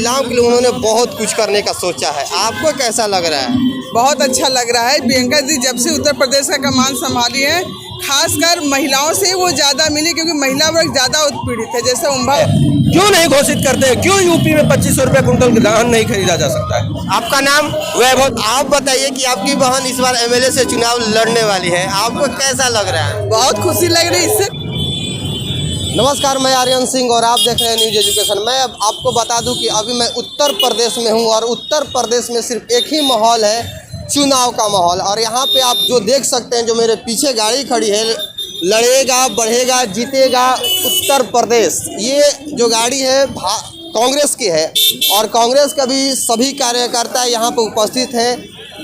महिलाओं के लिए उन्होंने बहुत कुछ करने का सोचा है। आपको कैसा लग रहा है? बहुत अच्छा लग रहा है। प्रियंका जी जब से उत्तर प्रदेश का कमान संभाली है, खासकर महिलाओं से वो ज़्यादा मिली, क्योंकि महिला वर्ग ज़्यादा उत्पीड़ित है। जैसे क्यों नहीं घोषित करते हैं? क्यों यूपी में 2500 रुपये कुंटल धान नहीं खरीदा जा सकता है? आपका नाम? वैभव। आप बताइए कि आपकी बहन इस बार एमएलए से चुनाव लड़ने वाली है, आपको कैसा लग रहा है? बहुत खुशी लग रही है इससे। नमस्कार, मैं आर्यन सिंह और आप देख रहे हैं न्यूज एजुकेशन। मैं अब आपको बता दूं कि अभी मैं उत्तर प्रदेश में हूं और उत्तर प्रदेश में सिर्फ एक ही माहौल है, चुनाव का माहौल। और यहाँ पे आप जो देख सकते हैं, जो मेरे पीछे गाड़ी खड़ी है, लड़ेगा बढ़ेगा जीतेगा उत्तर प्रदेश, ये जो गाड़ी है कांग्रेस की है और कांग्रेस का भी सभी कार्यकर्ता यहाँ पर उपस्थित हैं।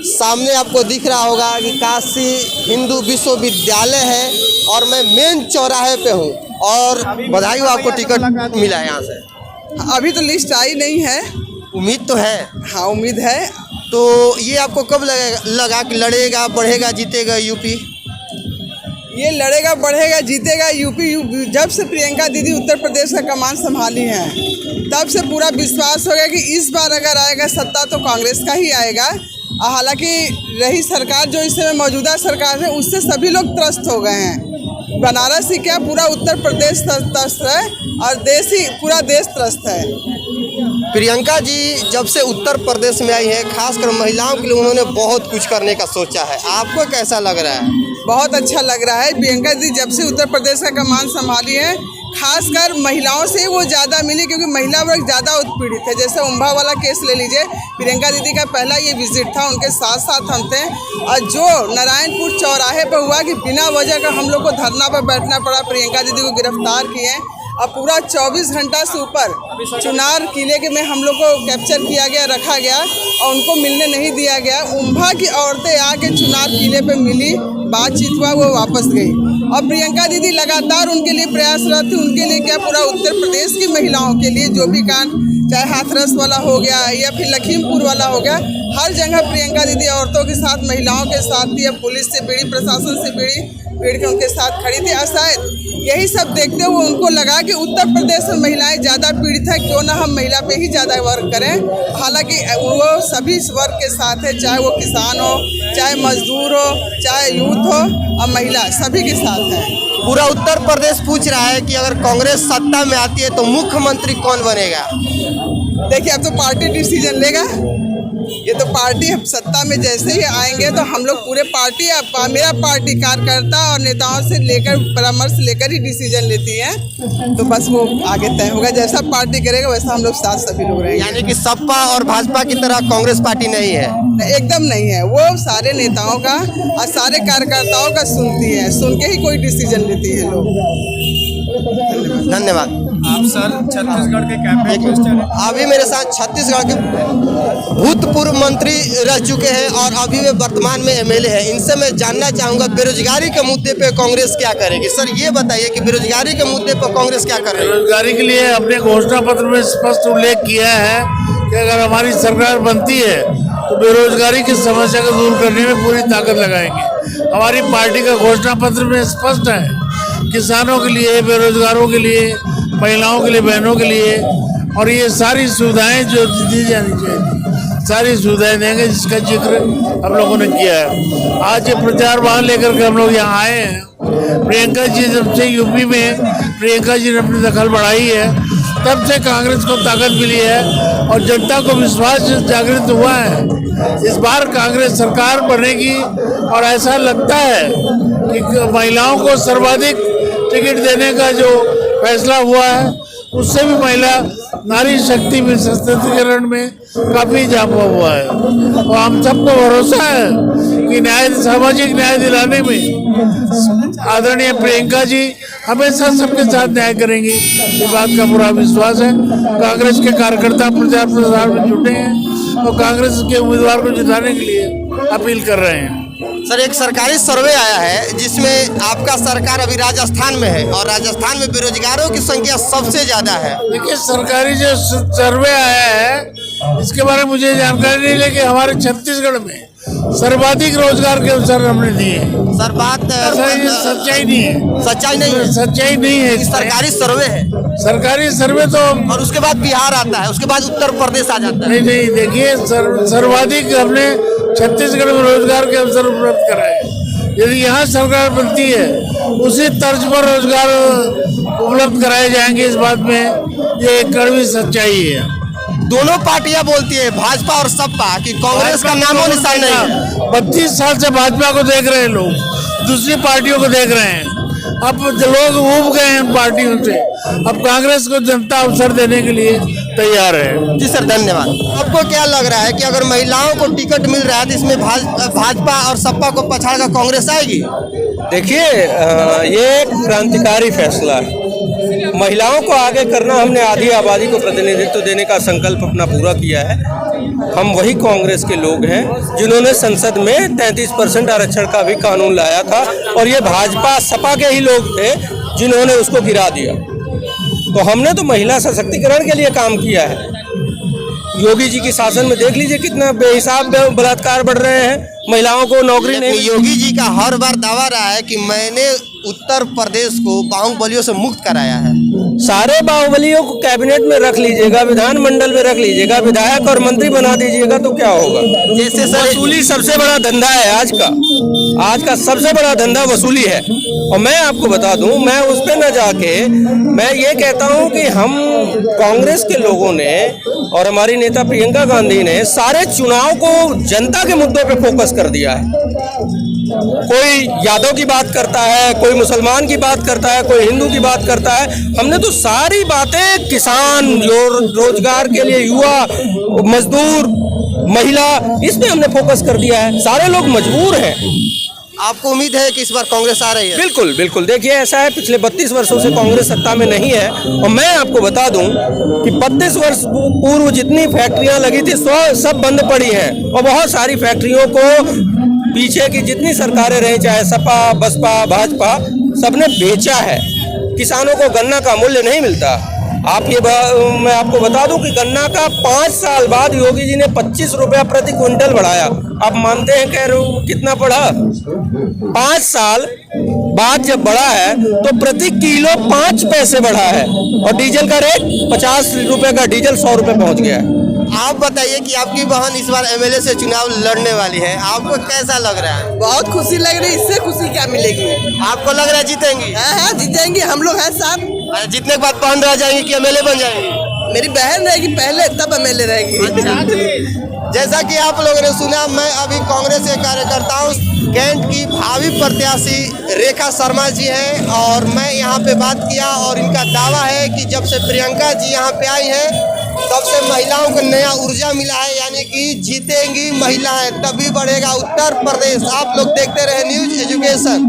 सामने आपको दिख रहा होगा कि काशी हिंदू विश्वविद्यालय है और मैं मेन चौराहे पे हूँ। और बधाई हो, आपको टिकट मिला है यहाँ से। अभी तो लिस्ट आई नहीं है। उम्मीद तो है? हाँ, उम्मीद है। तो ये आपको कब लगा कि लड़ेगा बढ़ेगा जीतेगा यूपी? ये लड़ेगा बढ़ेगा जीतेगा यूपी। जब से प्रियंका दीदी उत्तर प्रदेश का कमान संभाली है, तब से पूरा विश्वास हो गया कि इस बार अगर आएगा सत्ता तो कांग्रेस का ही आएगा। हालांकि रही सरकार जो इस समय मौजूदा सरकार है, उससे सभी लोग त्रस्त हो गए हैं। बनारस ही क्या, पूरा उत्तर प्रदेश त्रस्त है और पूरा देश त्रस्त है। प्रियंका जी जब से उत्तर प्रदेश में आई है, खासकर महिलाओं के लिए उन्होंने बहुत कुछ करने का सोचा है। आपको कैसा लग रहा है? बहुत अच्छा लग रहा है। प्रियंका जी जब से उत्तर प्रदेश का कमान संभाली है, खासकर महिलाओं से वो ज़्यादा मिली, क्योंकि महिला वर्ग ज़्यादा उत्पीड़ित है। जैसे उम्भा वाला केस ले लीजिए, प्रियंका दीदी का पहला ये विजिट था, उनके साथ साथ हम थे। और जो नारायणपुर चौराहे पर हुआ कि बिना वजह का हम लोग को धरना पर बैठना पड़ा, प्रियंका दीदी को गिरफ्तार किए और पूरा 24 घंटा से ऊपर चुनार किले में हम लोग को कैप्चर किया गया, रखा गया और उनको मिलने नहीं दिया गया। उम्भा की औरतें आके चुनार किले पे मिली, बातचीत हुआ, वो वापस गई। और प्रियंका दीदी लगातार उनके लिए प्रयासरत थी। उनके लिए क्या, पूरा उत्तर प्रदेश की महिलाओं के लिए जो भी कांड, चाहे हाथरस वाला हो गया या फिर लखीमपुर वाला हो गया, हर जगह प्रियंका दीदी औरतों के साथ, महिलाओं के साथ थी। पुलिस से पीड़ी, प्रशासन से पीड़ के उनके साथ खड़ी थी। और शायद यही सब देखते हुए उनको लगा कि उत्तर प्रदेश में महिलाएं ज़्यादा पीड़ित है, क्यों ना हम महिला पे ही ज़्यादा वर्क करें। हालांकि वो सभी वर्ग के साथ है, चाहे वो किसान हो, चाहे मजदूर हो, चाहे यूथ हो और महिला, सभी के साथ है। पूरा उत्तर प्रदेश पूछ रहा है कि अगर कांग्रेस सत्ता में आती है तो मुख्यमंत्री कौन बनेगा? देखिए, अब तो पार्टी डिसीजन लेगा। ये तो पार्टी सत्ता में जैसे ही आएंगे तो हम लोग पूरे पार्टी, मेरा पार्टी कार्यकर्ता और नेताओं से लेकर परामर्श लेकर ही डिसीजन लेती है। तो बस वो आगे तय होगा, जैसा पार्टी करेगा वैसा हम लोग साथ सभी लोग रहेंगे। यानी कि सपा और भाजपा की तरह कांग्रेस पार्टी नहीं है? एकदम नहीं है। वो सारे नेताओं का और सारे कार्यकर्ताओं का सुनती है, सुन के ही कोई डिसीजन लेती है लोग। धन्यवाद। आप सर छत्तीसगढ़ के कैबिनेट अभी मेरे साथ छत्तीसगढ़ के भूतपूर्व मंत्री रह चुके हैं और अभी वे वर्तमान में एमएलए हैं। इनसे मैं जानना चाहूँगा बेरोजगारी के मुद्दे पे कांग्रेस क्या करेगी। सर ये बताइए कि बेरोजगारी के मुद्दे पर कांग्रेस क्या कर रही है? बेरोजगारी के लिए अपने घोषणा पत्र में स्पष्ट उल्लेख किया है कि अगर हमारी सरकार बनती है तो बेरोजगारी की समस्या को दूर करने में पूरी ताकत लगाएंगे। हमारी पार्टी का घोषणा पत्र में स्पष्ट है, किसानों के लिए, बेरोजगारों के लिए, महिलाओं के लिए, बहनों के लिए, और ये सारी सुविधाएं जो दी जानी चाहिए, सारी सुविधाएं देंगे, जिसका जिक्र हम लोगों ने किया है। आज ये प्रचार वाहन लेकर के हम लोग यहाँ आए हैं। प्रियंका जी जब से यूपी में प्रियंका जी ने अपनी दखल बढ़ाई है, तब से कांग्रेस को ताकत मिली है और जनता को विश्वास जागृत हुआ है। इस बार कांग्रेस सरकार बनेगी और ऐसा लगता है कि महिलाओं को सर्वाधिक टिकट देने का जो फैसला हुआ है, उससे भी महिला नारी शक्ति में, सशक्तिकरण में काफी इजाफा हुआ है। और हम सबको भरोसा है कि सामाजिक न्याय दिलाने में आदरणीय प्रियंका जी हमेशा सबके साथ न्याय करेंगी, इस बात का पूरा विश्वास है। कांग्रेस के कार्यकर्ता प्रचार प्रसार में जुटे हैं और कांग्रेस के उम्मीदवार को जिताने के लिए अपील कर रहे हैं। सर, एक सरकारी सर्वे आया है जिसमें आपका सरकार अभी राजस्थान में है और राजस्थान में बेरोजगारों की संख्या सबसे ज्यादा है। देखिए, सरकारी जो सर्वे आया है इसके बारे में मुझे जानकारी नहीं, लेकिन हमारे छत्तीसगढ़ में सर्वाधिक रोजगार के अवसर हमने दिए हैं। सर बात सर ये सच्चाई नहीं है, सच्चाई नहीं है, सच्चाई नहीं है। सरकारी सर्वे है सरकारी सर्वे तो और उसके बाद बिहार आता है, उसके बाद उत्तर प्रदेश आ जाता है। नहीं नहीं, देखिए सर्वाधिक हमने छत्तीसगढ़ में रोजगार के अवसर उपलब्ध कराए। यदि यहाँ सरकार बनती है उसी तर्ज पर रोजगार उपलब्ध कराए जाएंगे, इस बात में ये एक कड़वी सच्चाई है। दोनों पार्टियां बोलती है, भाजपा और सपा, कि कांग्रेस का नामो निशान नहीं है। 32 साल से भाजपा को देख रहे हैं लोग, दूसरी पार्टियों को देख रहे हैं। अब लोग ऊब गए हैं पार्टियों से, अब कांग्रेस को जनता अवसर देने के लिए तैयार है। जी सर, धन्यवाद। आपको क्या लग रहा है कि अगर महिलाओं को टिकट मिल रहा है तो इसमें भाजपा और सपा को पछाड़कर कांग्रेस आएगी? देखिए ये एक क्रांतिकारी फैसला है। महिलाओं को आगे करना, हमने आधी आबादी को प्रतिनिधित्व देने का संकल्प अपना पूरा किया है। हम वही कांग्रेस के लोग हैं जिन्होंने संसद में 33% आरक्षण का भी कानून लाया था, और ये भाजपा सपा के ही लोग थे जिन्होंने उसको गिरा दिया। तो हमने तो महिला सशक्तिकरण के लिए काम किया है। योगी जी के शासन में देख लीजिए कितना बेहिसाब बलात्कार बढ़ रहे हैं, महिलाओं को नौकरी नहीं। योगी जी का हर बार दावा रहा है कि मैंने उत्तर प्रदेश को बाहुबलियों से मुक्त कराया है। सारे बाहुबलियों को कैबिनेट में रख लीजिएगा, विधानमंडल में रख लीजिएगा, विधायक और मंत्री बना दीजिएगा तो क्या होगा। जैसे सर वसूली सबसे बड़ा धंधा है आज का सबसे बड़ा धंधा वसूली है। और मैं आपको बता दूं, मैं उस पे न जाके मैं ये कहता हूं कि हम कांग्रेस के लोगों ने और हमारी नेता प्रियंका गांधी ने सारे चुनाव को जनता के मुद्दों पे फोकस कर दिया है। कोई यादव की बात करता है, कोई मुसलमान की बात करता है, कोई हिंदू की बात करता है। हमने तो सारी बातें किसान, रोजगार के लिए युवा, मजदूर, महिला, इस पे हमने फोकस कर दिया है। सारे लोग मजबूर हैं। आपको उम्मीद है कि इस बार कांग्रेस आ रही है? बिल्कुल बिल्कुल। देखिए ऐसा है, पिछले 32 वर्षों से कांग्रेस सत्ता में नहीं है, और मैं आपको बता दूं कि 32 वर्ष पूर्व जितनी फैक्ट्रियां लगी थी सब बंद पड़ी हैं, और बहुत सारी फैक्ट्रियों को पीछे की जितनी सरकारें रही, चाहे सपा, बसपा, भाजपा, सबने बेचा है। किसानों को गन्ना का मूल्य नहीं मिलता। मैं आपको बता दूं कि गन्ना का 5 साल बाद योगी जी ने 25 रुपया प्रति क्विंटल बढ़ाया। आप मानते हैं कितना बढ़ा? 5 साल बाद जब बढ़ा है तो प्रति किलो 5 पैसे बढ़ा है, और डीजल का रेट 50 रुपए का डीजल 100 रुपए पहुंच गया है। आप बताइए कि आपकी बहन इस बार एमएलए से चुनाव लड़ने वाली है, आपको कैसा लग रहा है? बहुत खुशी लग रही है, इससे खुशी क्या मिलेगी। आपको लग रहा है जीतेंगी? हाँ जीतेंगे, हम लोग हैं साथ। जीतने के बाद बहन रह जाएंगी कि एमएलए बन जाएंगी? मेरी बहन रहेगी पहले, तब एमएलए रहेगी। जैसा कि आप लोगों ने सुना, मैं अभी कांग्रेस के कार्यकर्ता हूँ। कैंट की भावी प्रत्याशी रेखा शर्मा जी हैं, और मैं यहाँ पे बात किया, और इनका दावा है कि जब से प्रियंका जी यहाँ पे आई हैं तब से महिलाओं को नया ऊर्जा मिला है, यानी कि जीतेंगी महिलाएं तभी बढ़ेगा उत्तर प्रदेश। आप लोग देखते रहे न्यूज एजुकेशन।